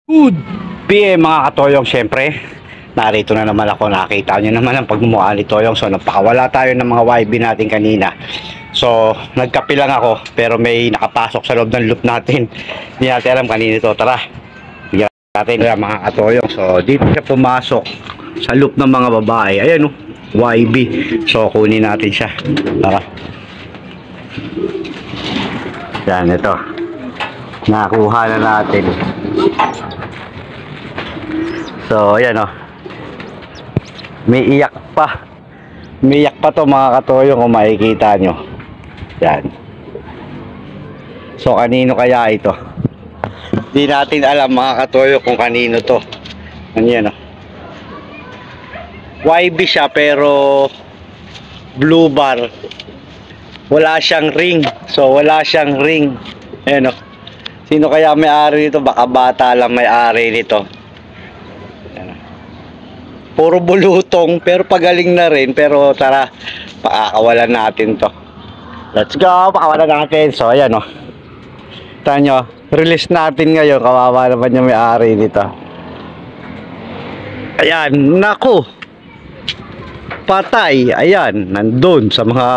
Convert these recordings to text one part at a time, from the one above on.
Good PM mga katoyong, syempre narito na naman ako. Nakita nyo naman ang pagmumukha ni Toyong. So napakawala tayo ng mga YB natin kanina. So nagkape lang ako, pero may nakapasok sa loob ng loop natin. Hindi natin alam kanina ito. Tara, bigyan natin mga katoyong. So dito siya pumasok sa loop ng mga babae. Ayan o, YB. So kunin natin siya. Tara. Yan, ito nakuha na natin. So ayan o, may iyak pa. May iyak pa to mga katoyong, kung makikita nyo. Yan. So kanino kaya ito? Di natin alam mga katoyong kung kanino to. Ano yan o, YB siya pero blue bar. Wala siyang ring. So wala siyang ring. Ayan o, sino kaya may-ari nito? Baka bata lang may-ari nito. Puro bulutong pero pagaling na rin. Pero tara, pakakawalan natin to. Let's go, pakawalan natin. So ayan o, taan nyo, release natin ngayon. Kawawa naman yung may-ari nito. Ayan, naku, patay. Ayan, nandun sa mga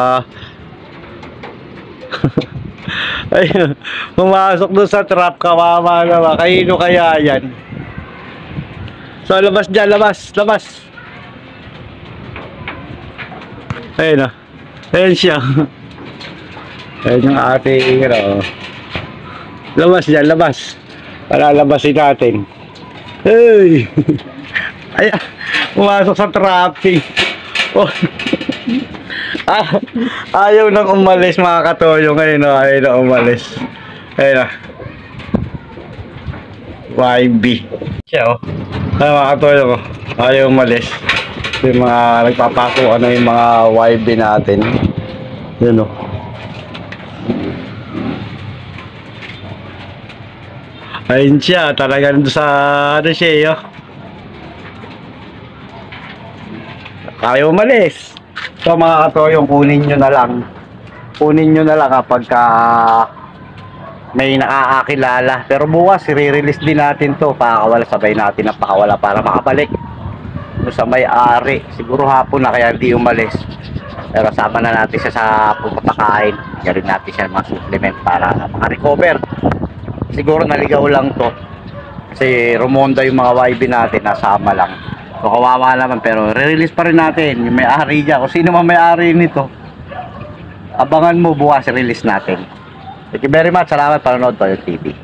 ayun, pumasok doon sa trap. Kawawa naman. Kanino kaya yan? So labas dyan, labas. Ayun o, ayun siya. Ayun yung ating labas dyan, labas. Palalabasin natin. Hey! Ayan, pumasok sa traffic. Oh. Ayaw nang umalis mga katoyong. Ngayon o, ayaw na umalis. Ayun o, YB siya o. Ayun mga katoyong o, ayaw umalis. Yung mga nagpapako, ano yung mga YB natin. Yun o. Ayun siya, talagang sa ano siya eh o. Ayaw umalis. So mga katoyong, kunin nyo na lang. Kunin nyo na lang kapag may nakakakilala. Pero bukas, i-release din natin to. Pakakawala, sabay natin ang pakawala para makabalik sa may-ari. Siguro hapon na kaya hindi umalis. Pero sama na natin siya sa pagpapakain. Galing natin siya ng mga supplement para makarecover. Siguro naligaw lang to kasi rumonda yung mga YB natin, nasama lang. So kawawa naman, pero re-release pa rin natin yung may-ari dyan. Kung sino man may-ari nito, abangan mo bukas, release natin. Thank you very much. Salamat, panonood Toyong TV.